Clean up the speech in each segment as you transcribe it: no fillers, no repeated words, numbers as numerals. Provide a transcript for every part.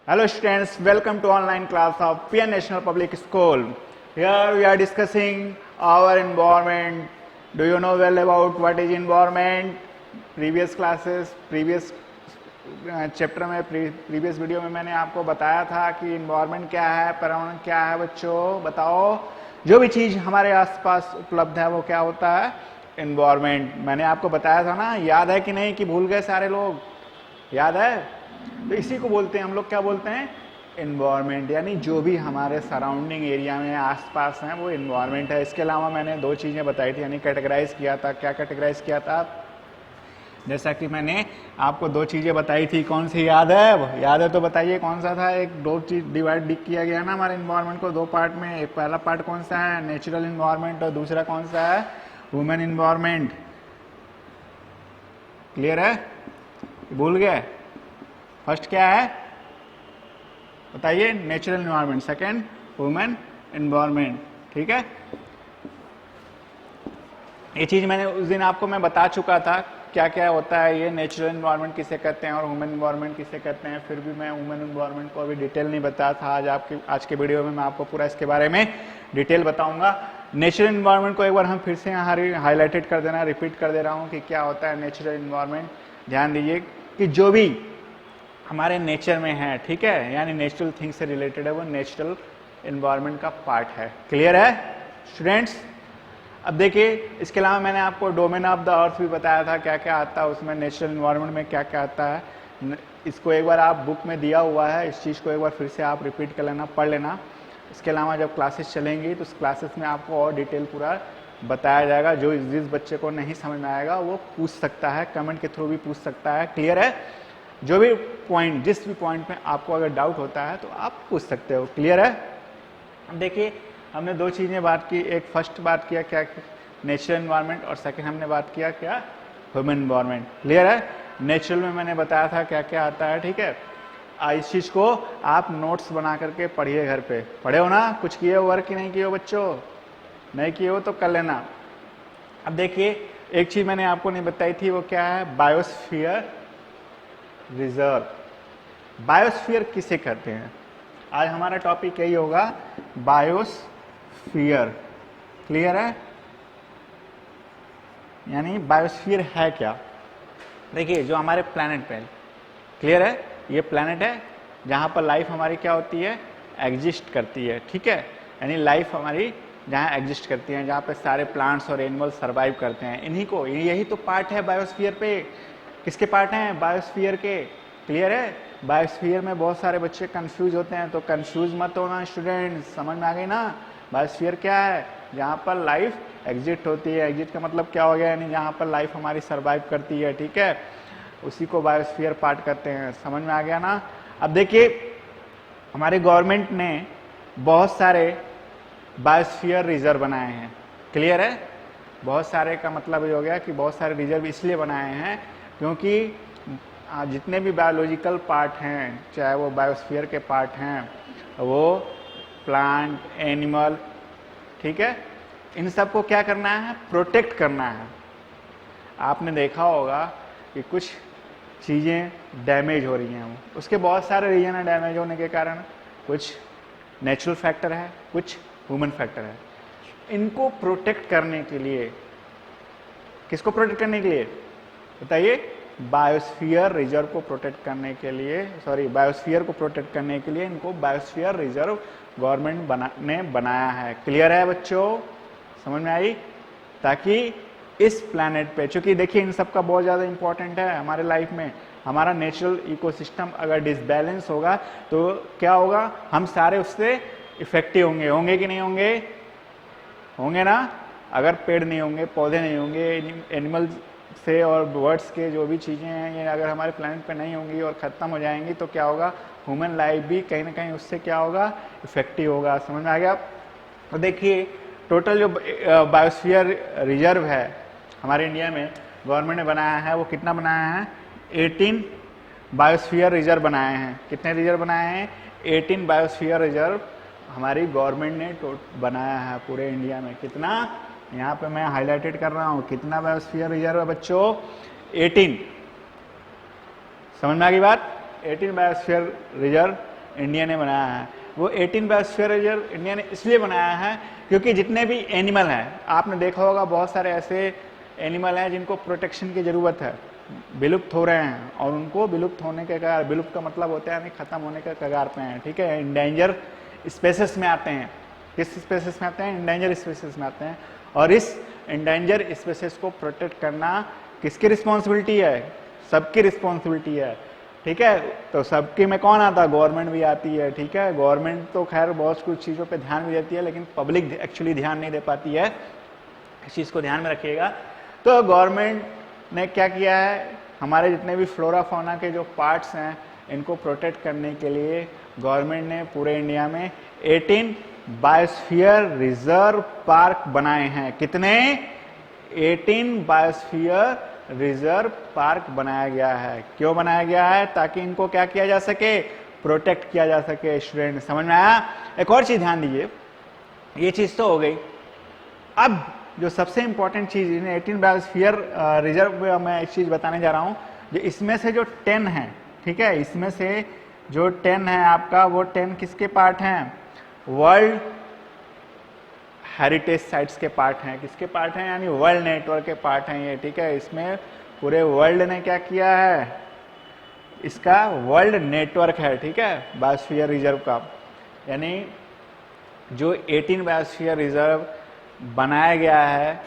Hello students, welcome to online class of PN National Public School. Here we are discussing our environment. Do you know well about what is environment? Previous classes, previous chapter में previous video में मैंने आपको बताया था कि environment क्या है, पर्यावरण क्या है। बच्चों बताओ, जो भी चीज हमारे आसपास उपलब्ध है वो क्या होता है? environment। मैंने आपको बताया था ना, याद है कि नहीं कि भूल गए सारे लोग? याद है? तो इसी को बोलते हैं हम लोग, क्या बोलते हैं? एनवायरनमेंट। यानी जो भी हमारे सराउंडिंग एरिया में आसपास हैं वो एनवायरनमेंट है। इसके अलावा मैंने दो चीज़ें बताई थी, यानी कैटेगराइज किया था। क्या कैटेगराइज किया था? जैसा कि मैंने आपको दो चीज़ें बताई थी, कौन सी याद है? याद है तो बताइए कौन सा था? एक दो चीज डिवाइड किया गया ना हमारे इन्वायरमेंट को दो पार्ट में। एक पहला पार्ट कौन सा है? नेचुरल इन्वायरमेंट, और दूसरा कौन सा है? Human environment. क्लियर है? भूल गए? फर्स्ट क्या है बताइए? Natural environment. Second human environment. ठीक है, ये चीज मैंने उस दिन आपको मैं बता चुका था क्या क्या होता है। ये नेचुरल इन्वायरमेंट किसे कहते हैं और ह्यूमन इन्वायरमेंट किसे कहते हैं। फिर भी मैं ह्यूमन इन्वायरमेंट को अभी डिटेल नहीं बताया था। आज के वीडियो में मैं आपको पूरा इसके बारे में डिटेल बताऊंगा। नेचुरल इन्वायरमेंट को एक बार हम फिर से यहाँ हाईलाइटेड कर देना, रिपीट कर दे रहा हूँ कि क्या होता है नेचुरल इन्वायरमेंट। ध्यान दीजिए कि जो भी हमारे नेचर में है, ठीक है, यानी नेचुरल थिंग से रिलेटेड है, वो नेचुरल इन्वायरमेंट का पार्ट है। क्लियर है स्टूडेंट्स? अब देखिए, इसके अलावा मैंने आपको डोमेन ऑफ द अर्थ भी बताया था, क्या क्या आता है उसमें, नेचुरल इन्वायरमेंट में क्या क्या आता है। इसको एक बार आप बुक में दिया हुआ है, इस चीज़ को एक बार फिर से आप रिपीट कर लेना, पढ़ लेना। इसके अलावा जब क्लासेस चलेंगी तो उस क्लासेस में आपको और डिटेल पूरा बताया जाएगा। जो जिस बच्चे को नहीं समझ में आएगा वो पूछ सकता है, कमेंट के थ्रू भी पूछ सकता है। क्लियर है? जो भी पॉइंट, जिस भी पॉइंट में आपको अगर डाउट होता है तो आप पूछ सकते हो। क्लियर है? अब देखिए, हमने दो चीज़ें बात की। एक फर्स्ट बात किया क्या? नेचुरल इन्वायरमेंट, और सेकंड हमने बात किया क्या? Human environment. क्लियर है? नेचुरल में मैंने बताया था क्या क्या आता है, ठीक है। इस चीज़ को आप नोट्स बना करके पढ़िए, घर पे पढ़े हो ना? कुछ किए हो वर्क कि नहीं किए हो बच्चों? नहीं किए हो तो कर लेना। अब देखिए, एक चीज़ मैंने आपको नहीं बताई थी, वो क्या है? Biosphere reserve. बायोस्फीयर किसे कहते हैं? आज हमारा टॉपिक यही होगा, बायोस्फीयर। क्लियर है? यानी बायोस्फीयर है क्या? देखिए, जो हमारे प्लैनेट पे, क्लियर है, ये प्लैनेट है जहां पर लाइफ हमारी क्या होती है? एग्जिस्ट करती है। ठीक है, यानी लाइफ हमारी जहां एग्जिस्ट करती है, जहां पे सारे प्लांट्स और एनिमल सर्वाइव करते हैं, इन्हीं को, यही तो पार्ट है बायोस्फीयर पे। किसके पार्ट हैं? बायोस्फीयर के। क्लियर है? बायोस्फीयर में बहुत सारे बच्चे कंफ्यूज होते हैं, तो कंफ्यूज मत होना स्टूडेंट, समझ में आ गई ना? बायोस्फीयर क्या है? जहाँ पर लाइफ एग्जिस्ट होती है। एग्जिट का मतलब क्या हो गया? यानी जहाँ पर लाइफ हमारी सर्वाइव करती है, ठीक है, उसी को बायोस्फीयर पार्ट कहते हैं। समझ में आ गया ना? अब देखिए, हमारे गवर्नमेंट ने बहुत सारे बायोस्फीयर रिजर्व बनाए हैं। क्लियर है? बहुत सारे का मतलब ये हो गया कि बहुत सारे रिजर्व इसलिए बनाए हैं क्योंकि जितने भी बायोलॉजिकल पार्ट हैं, चाहे वो बायोस्फीयर के पार्ट हैं, वो प्लांट, एनिमल, ठीक है, इन सबको क्या करना है? प्रोटेक्ट करना है। आपने देखा होगा कि कुछ चीज़ें डैमेज हो रही हैं, उसके बहुत सारे रीजन है डैमेज होने के कारण। कुछ नेचुरल फैक्टर है, कुछ ह्यूमन फैक्टर है। इनको प्रोटेक्ट करने के लिए, किसको प्रोटेक्ट करने के लिए बताइए? बायोस्फीयर रिजर्व को प्रोटेक्ट करने के लिए, बायोस्फीयर को प्रोटेक्ट करने के लिए इनको बायोस्फीयर रिजर्व गवर्नमेंट ने बनाया है। क्लियर है बच्चों? समझ में आई? ताकि इस प्लैनेट पे, चूंकि देखिए इन सब का बहुत ज़्यादा इंपॉर्टेंट है हमारे लाइफ में। हमारा नेचुरल इकोसिस्टम अगर डिसबैलेंस होगा तो क्या होगा? हम सारे उससे इफेक्टिव होंगे। होंगे कि नहीं होंगे? होंगे ना? अगर पेड़ नहीं होंगे, पौधे नहीं होंगे, एनिमल से और बर्ड्स के जो भी चीज़ें हैं, ये अगर हमारे प्लैनेट पे नहीं होंगी और ख़त्म हो जाएंगी तो क्या होगा? ह्यूमन लाइफ भी कहीं ना कहीं उससे क्या होगा? इफेक्टिव होगा। समझ में आ गया? तो देखिए, टोटल जो बायोस्फीयर रिजर्व है हमारे इंडिया में गवर्नमेंट ने बनाया है, वो कितना बनाया है? 18 बायोस्फीयर रिजर्व बनाए हैं। कितने रिजर्व बनाए हैं? 18 बायोस्फीयर रिजर्व हमारी गवर्नमेंट ने बनाया है पूरे इंडिया में। कितना? यहाँ पे मैं हाईलाइटेड कर रहा हूँ, कितना बायोस्फीयर रिजर्व है बच्चों? 18। समझ में आ गई बात? 18 बायोस्फीयर रिजर्व इंडिया ने बनाया है। वो 18 बायोस्फीयर रिजर्व इंडिया ने इसलिए बनाया है क्योंकि जितने भी एनिमल हैं, आपने देखा होगा बहुत सारे ऐसे एनिमल हैं जिनको प्रोटेक्शन की ज़रूरत है, विलुप्त हो रहे हैं, और उनको विलुप्त होने के कगार, विलुप्त का मतलब होता है यानी खत्म होने के कगार पे हैं, ठीक है, इंडेंजर स्पेसिस में आते हैं। किस स्पेसिस में आते हैं? इंडेंजर स्पेसिस में आते हैं। और इस इंडेंजर स्पेसिस को प्रोटेक्ट करना किसकी रिस्पॉन्सिबिलिटी है? सबकी रिस्पॉन्सिबिलिटी है, ठीक है। तो सबकी में कौन आता है? गवर्नमेंट भी आती है, ठीक है। गवर्नमेंट तो खैर बहुत कुछ चीज़ों पे ध्यान भी देती है, लेकिन पब्लिक एक्चुअली ध्यान नहीं दे पाती है, इस चीज़ को ध्यान में रखिएगा। तो गवर्नमेंट ने क्या किया है, हमारे जितने भी फ्लोरा फौना के जो पार्ट्स हैं इनको प्रोटेक्ट करने के लिए गवर्नमेंट ने पूरे इंडिया में 18 बायोस्फीयर रिजर्व पार्क बनाए हैं। कितने? 18 बायोस्फीयर रिजर्व पार्क बनाया गया है। क्यों बनाया गया है? ताकि इनको क्या किया जा सके? प्रोटेक्ट किया जा सके। स्टूडेंट समझ में आया? एक और चीज ध्यान दीजिए, ये चीज तो हो गई। अब जो सबसे इंपॉर्टेंट चीज इन 18 बायोस्फीयर रिजर्व में मैं एक चीज बताने जा रहा हूं, जो इसमें से जो 10 है, ठीक है, इसमें से जो 10 है आपका, वो 10 किसके पार्ट हैं? वर्ल्ड हेरिटेज साइट्स के पार्ट हैं। किसके पार्ट हैं? यानी वर्ल्ड नेटवर्क के पार्ट हैं ये, ठीक है। इसमें पूरे वर्ल्ड ने क्या किया है, इसका वर्ल्ड नेटवर्क है, ठीक है, बायोस्फीयर रिजर्व का। यानी जो 18 बायोस्फीयर रिजर्व बनाया गया है,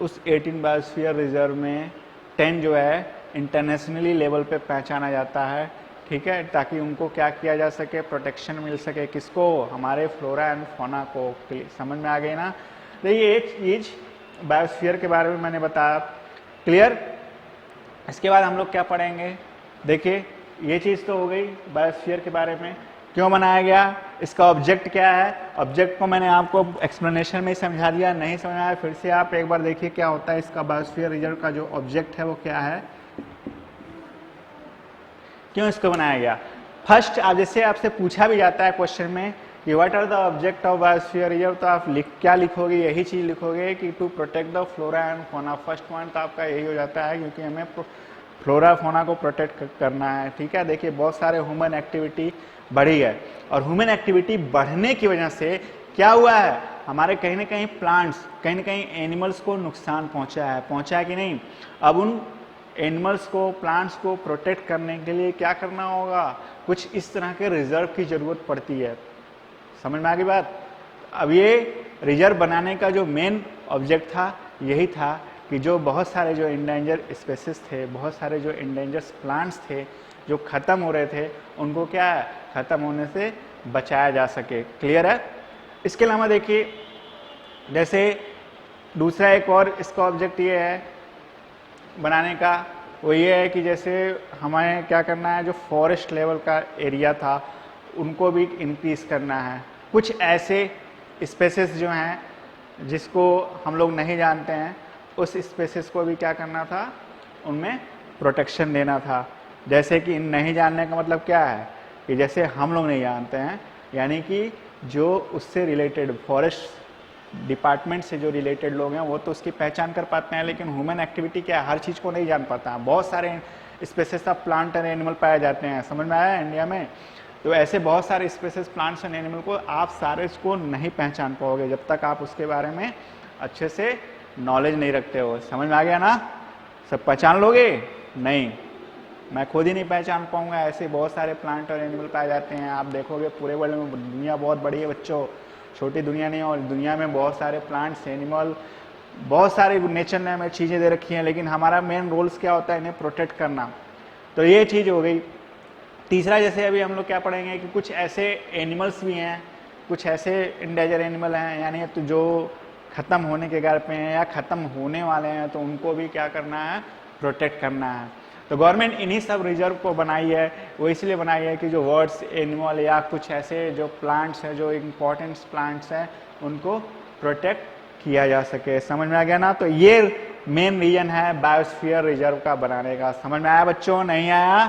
उस 18 बायोस्फीयर रिजर्व में 10 जो है इंटरनेशनली लेवल पे पहचाना जाता है, ठीक है, ताकि उनको क्या किया जा सके? प्रोटेक्शन मिल सके। किसको? हमारे फ्लोरा एंड फौना को। समझ में आ गई ना? तो ये एक चीज बायोस्फीयर के बारे में मैंने बताया। क्लियर? इसके बाद हम लोग क्या पढ़ेंगे? देखिए, ये चीज तो हो गई बायोस्फीयर के बारे में, क्यों बनाया गया, इसका ऑब्जेक्ट क्या है। ऑब्जेक्ट को मैंने आपको एक्सप्लेनेशन में ही समझा दिया, नहीं समझ आया फिर से आप एक बार देखिए क्या होता है। इसका बायोस्फीयर रिजर्व का जो ऑब्जेक्ट है वो क्या है, क्यों इसको बनाया गया। फर्स्ट, आप जैसे आपसे पूछा भी जाता है क्वेश्चन में कि what are the object of biosphere reserve, तो आप क्या लिखोगे? यही चीज लिखोगे कि to protect the flora and fauna. First point तो आपका यही हो जाता है, क्योंकि हमें फ्लोरा फौना को प्रोटेक्ट करना है, ठीक है। देखिए, बहुत सारे ह्यूमन एक्टिविटी बढ़ी है, और ह्यूमन एक्टिविटी बढ़ने की वजह से क्या हुआ है, हमारे कहीं ना कहीं प्लांट्स, कहीं ना कहीं एनिमल्स को नुकसान पहुंचा है कि नहीं। अब उन एनिमल्स को, प्लांट्स को प्रोटेक्ट करने के लिए क्या करना होगा? कुछ इस तरह के रिजर्व की जरूरत पड़ती है। समझ में आ गई बात? अब ये रिजर्व बनाने का जो मेन ऑब्जेक्ट था, यही था कि जो बहुत सारे जो इंडेंजर स्पेसिस थे, बहुत सारे जो इंडेंजर प्लांट्स थे जो खत्म हो रहे थे, उनको क्या है, खत्म होने से बचाया जा सके। क्लियर है? इसके अलावा देखिए, जैसे दूसरा एक और इसका ऑब्जेक्ट ये है बनाने का, वो ये है कि जैसे हमें क्या करना है, जो फॉरेस्ट लेवल का एरिया था उनको भी इंक्रीज करना है। कुछ ऐसे स्पेसिस जो हैं जिसको हम लोग नहीं जानते हैं, उस स्पेसिस को भी क्या करना था, उनमें प्रोटेक्शन देना था। जैसे कि नहीं जानने का मतलब क्या है, कि जैसे हम लोग नहीं जानते हैं, यानी कि जो उससे रिलेटेड फॉरेस्ट डिपार्टमेंट से जो रिलेटेड लोग हैं वो तो उसकी पहचान कर पाते हैं, लेकिन ह्यूमन एक्टिविटी क्या है, हर चीज़ को नहीं जान पाता है। बहुत सारे species of plant and animal पाए जाते हैं, समझ में आया इंडिया में। तो ऐसे बहुत सारे स्पेसिस प्लांट्स एंड एनिमल को आप सारे इसको नहीं पहचान पाओगे जब तक आप उसके बारे में अच्छे से नॉलेज नहीं रखते हो। समझ में आ गया ना? सब पहचान लोगे? नहीं, मैं खुद ही नहीं पहचान पाऊंगा। ऐसे बहुत सारे प्लांट और एनिमल पाए जाते हैं, आप देखोगे पूरे वर्ल्ड में। दुनिया बहुत बड़ी है बच्चों, छोटी दुनिया नहीं है। और दुनिया में बहुत सारे प्लांट्स, एनिमल, बहुत सारे नेचर ने हमें चीज़ें दे रखी हैं, लेकिन हमारा मेन रोल्स क्या होता है, इन्हें प्रोटेक्ट करना। तो ये चीज़ हो गई। तीसरा, जैसे अभी हम लोग क्या पढ़ेंगे कि कुछ ऐसे एनिमल्स भी हैं, कुछ ऐसे इंडेंजर एनिमल हैं, यानी तो जो ख़त्म होने के घर पे हैं या ख़त्म होने वाले हैं, तो उनको भी क्या करना है, प्रोटेक्ट करना है। तो गवर्नमेंट इन्हीं सब रिजर्व को बनाई है। वो इसलिए बनाई है कि जो बर्ड्स, एनिमल या कुछ ऐसे जो प्लांट्स हैं, जो इम्पोर्टेंट प्लांट्स हैं, उनको प्रोटेक्ट किया जा सके। समझ में आ गया ना? तो ये मेन रीजन है बायोस्फीयर रिजर्व का बनाने का। समझ में आया बच्चों? नहीं आया?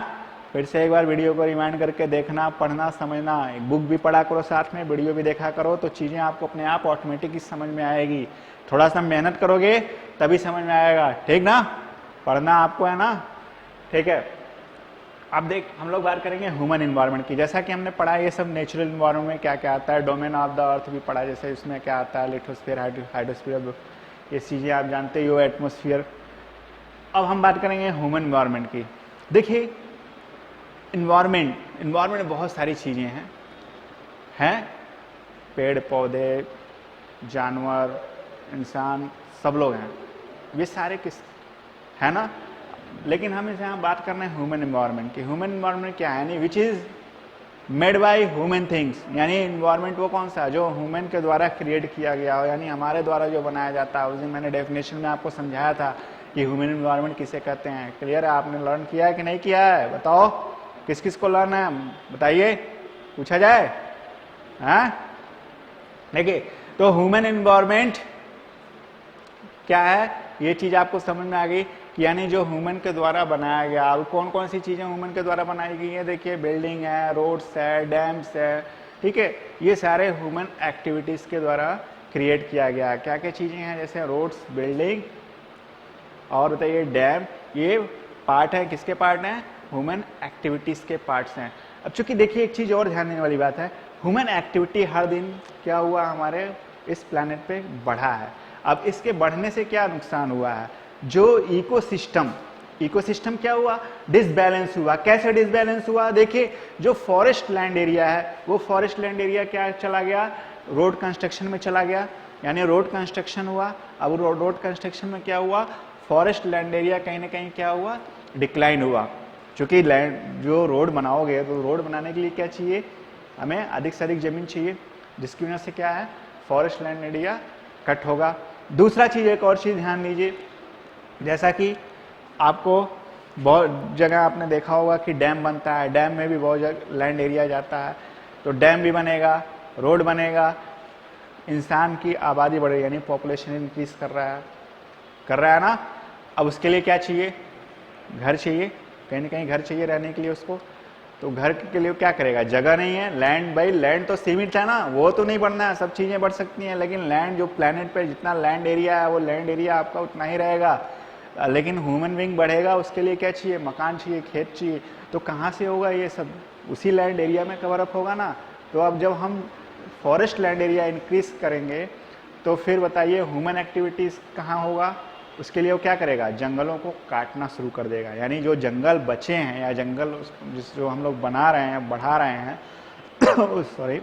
फिर से एक बार वीडियो को रिमाइंड करके देखना, पढ़ना, समझना। बुक भी पढ़ा करो साथ में, वीडियो भी देखा करो, तो चीज़ें आपको अपने आप ऑटोमेटिक ही समझ में आएगी। थोड़ा सा मेहनत करोगे तभी समझ में आएगा, ठीक ना? पढ़ना आपको है ना? ठीक है। अब देख हम लोग बात करेंगे ह्यूमन इन्वायरमेंट की। जैसा कि हमने पढ़ा ये सब नेचुरल इन्वायरमेंट में क्या क्या आता है, डोमेन ऑफ द अर्थ भी पढ़ा, जैसे इसमें क्या आता है लिथोस्फीयर, हाइड्रोस्फीयर, ये चीज़ें आप जानते हो, एटमोस्फियर। अब हम बात करेंगे ह्यूमन इन्वायरमेंट की। देखिए इन्वायरमेंट में बहुत सारी चीज़ें हैं पेड़ पौधे, जानवर, इंसान, सब लोग हैं, ये सारे किस है ना। लेकिन हम इसे यहाँ बात कर रहे हैं ह्यूमन इन्वायरमेंट की। ह्यूमन इन्वायरमेंट क्या है, यानी which is made by human things, यानी इन्वायरमेंट वो कौन सा जो ह्यूमन के द्वारा क्रिएट किया गया हो, यानी हमारे द्वारा जो बनाया जाता है। उस दिन मैंने डेफिनेशन में आपको समझाया था कि ह्यूमन इन्वायरमेंट किसे कहते हैं। क्लियर है, आपने लर्न किया है कि नहीं किया है, बताओ किस किस को लर्न है, बताइए, पूछा जाए। हाँ देखिए, तो ह्यूमन इन्वायरमेंट क्या है, ये चीज आपको समझ में आ गई कि यानी जो ह्यूमन के द्वारा बनाया गया। अब कौन कौन सी चीजें ह्यूमन के द्वारा बनाई गई है, देखिए बिल्डिंग है, रोड्स है, डैम्स है, ठीक है, ये सारे ह्यूमन एक्टिविटीज के द्वारा क्रिएट किया गया। क्या क्या चीजें हैं, जैसे रोड्स, बिल्डिंग और बताइए डैम, ये पार्ट है, किसके पार्ट हैं, ह्यूमन एक्टिविटीज के पार्ट्स हैं। अब चूंकि देखिए एक चीज और ध्यान देने वाली बात है, ह्यूमन एक्टिविटी हर दिन क्या हुआ हमारे इस प्लैनेट पे बढ़ा है। अब इसके बढ़ने से क्या नुकसान हुआ है, जो इकोसिस्टम क्या हुआ, डिसबैलेंस हुआ। कैसे डिसबैलेंस हुआ, देखिए जो फॉरेस्ट लैंड एरिया है, वो फॉरेस्ट लैंड एरिया क्या चला गया, रोड कंस्ट्रक्शन में चला गया, यानी रोड कंस्ट्रक्शन हुआ। अब रोड कंस्ट्रक्शन में क्या हुआ, फॉरेस्ट लैंड एरिया कहीं ना कहीं क्या हुआ, डिक्लाइन हुआ। क्योंकि लैंड जो रोड बनाओगे तो रोड बनाने के लिए क्या चाहिए, हमें अधिक से अधिक जमीन चाहिए, जिसकी वजह से क्या है, फॉरेस्ट लैंड एरिया कट होगा। दूसरा चीज, एक और चीज ध्यान दीजिए, जैसा कि आपको बहुत जगह आपने देखा होगा कि डैम बनता है, डैम में भी बहुत जगह लैंड एरिया जाता है, तो डैम भी बनेगा, रोड बनेगा, इंसान की आबादी बढ़ेगी, यानी पॉपुलेशन इंक्रीज कर रहा है ना। अब उसके लिए क्या चाहिए, घर चाहिए, कहीं ना कहीं घर चाहिए रहने के लिए उसको। तो घर के लिए क्या करेगा, जगह नहीं है, लैंड, भाई लैंड तो सीमित है ना, वो तो नहीं बढ़ना है, सब चीजें बढ़ सकती हैं, लेकिन लैंड जो प्लेनेट पे जितना लैंड एरिया है वो लैंड एरिया आपका उतना ही रहेगा। लेकिन ह्यूमन बीइंग बढ़ेगा, उसके लिए क्या चाहिए, मकान चाहिए, खेत चाहिए। तो कहाँ से होगा ये सब, उसी लैंड एरिया में कवर अप होगा ना। तो अब जब हम फॉरेस्ट लैंड एरिया इंक्रीज करेंगे तो फिर बताइए ह्यूमन एक्टिविटीज कहाँ होगा, उसके लिए वो क्या करेगा, जंगलों को काटना शुरू कर देगा। यानी जो जंगल बचे हैं या जंगल जो हम लोग बना रहे हैं, बढ़ा रहे हैं सॉरी,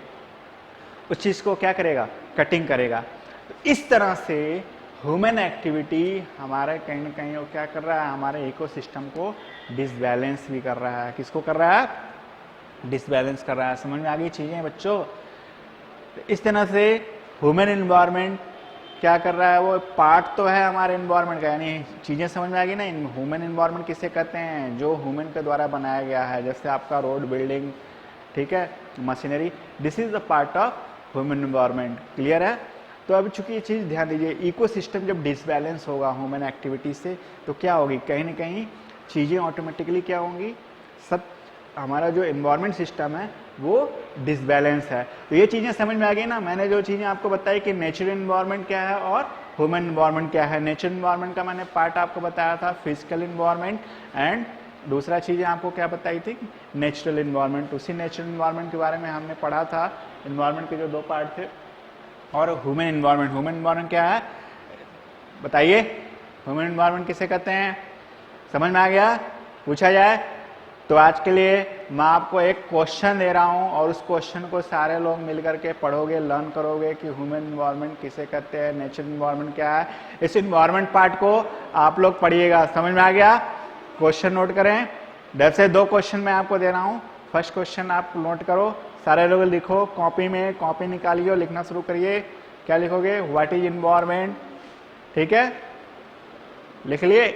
उस चीज़ को क्या करेगा, कटिंग करेगा। तो इस तरह से ह्यूमन एक्टिविटी हमारे कहीं ना कहीं वो क्या कर रहा है, हमारे इकोसिस्टम को डिसबैलेंस भी कर रहा है। किसको कर रहा है, डिसबैलेंस कर रहा है। समझ में आ गई चीज़ें बच्चों। तो इस तरह से ह्यूमन इन्वायरमेंट क्या कर रहा है, वो पार्ट तो है हमारे इन्वायरमेंट का, यानी चीज़ें समझ में आ गई ना। ह्यूमन इन्वायरमेंट किसे कहते हैं, जो ह्यूमन के द्वारा बनाया गया है, जैसे आपका रोड, बिल्डिंग, ठीक है, machinery, this is the part of human environment. Clear है। तो अब चूंकि ये चीज़ ध्यान दीजिए, इकोसिस्टम जब डिसबैलेंस होगा ह्यूमन एक्टिविटी से तो क्या होगी, कहीं ना कहीं चीज़ें ऑटोमेटिकली क्या होंगी, सब हमारा जो इन्वायरमेंट सिस्टम है वो डिसबैलेंस है। तो ये चीज़ें समझ में आ गई ना। मैंने जो चीज़ें आपको बताई कि नेचुरल इन्वायरमेंट क्या है और ह्यूमन इन्वायरमेंट क्या है। नेचुरल इन्वायरमेंट का मैंने पार्ट आपको बताया था फिजिकल इन्वायरमेंट, एंड दूसरा चीज़ें आपको क्या बताई थी, नेचुरल इन्वायरमेंट। उसी नेचुरल इन्वायरमेंट के बारे में हमने पढ़ा था, इन्वायरमेंट के जो दो पार्ट थे। और ह्यूमन इन्वायरमेंट, ह्यूमन इन्वायरमेंट क्या है बताइए, ह्यूमन इन्वायरमेंट किसे कहते हैं, समझ में आ गया, पूछा जाए तो। आज के लिए मैं आपको एक क्वेश्चन दे रहा हूं और उस क्वेश्चन को सारे लोग मिलकर के पढ़ोगे, लर्न करोगे कि ह्यूमन इन्वायरमेंट किसे कहते हैं, नेचुरल इन्वायरमेंट क्या है। इस इन्वायरमेंट पार्ट को आप लोग पढ़िएगा। समझ में आ गया, क्वेश्चन नोट करें। वैसे दो क्वेश्चन मैं आपको दे रहा हूं, फर्स्ट क्वेश्चन आप नोट करो, सारे लोग लिखो, कॉपी में कॉपी निकालिए, लिखना शुरू करिए। क्या लिखोगे, व्हाट इज इन्वायरमेंट, ठीक है, लिख लिए,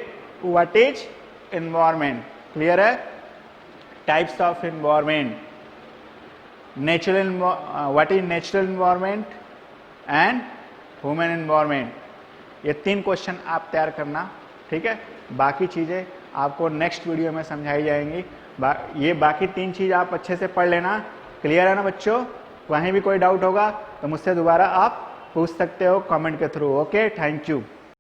व्हाट इज इन्वायरमेंट। क्लियर है। Types of environment, natural, what is natural environment and human environment. ये तीन क्वेश्चन आप तैयार करना, ठीक है। बाकी चीजें आपको नेक्स्ट वीडियो में समझाई जाएंगी। ये बाकी तीन चीज आप अच्छे से पढ़ लेना। क्लियर है ना बच्चों। कहीं भी कोई डाउट होगा तो मुझसे दोबारा आप पूछ सकते हो कमेंट के थ्रू। Okay, thank you.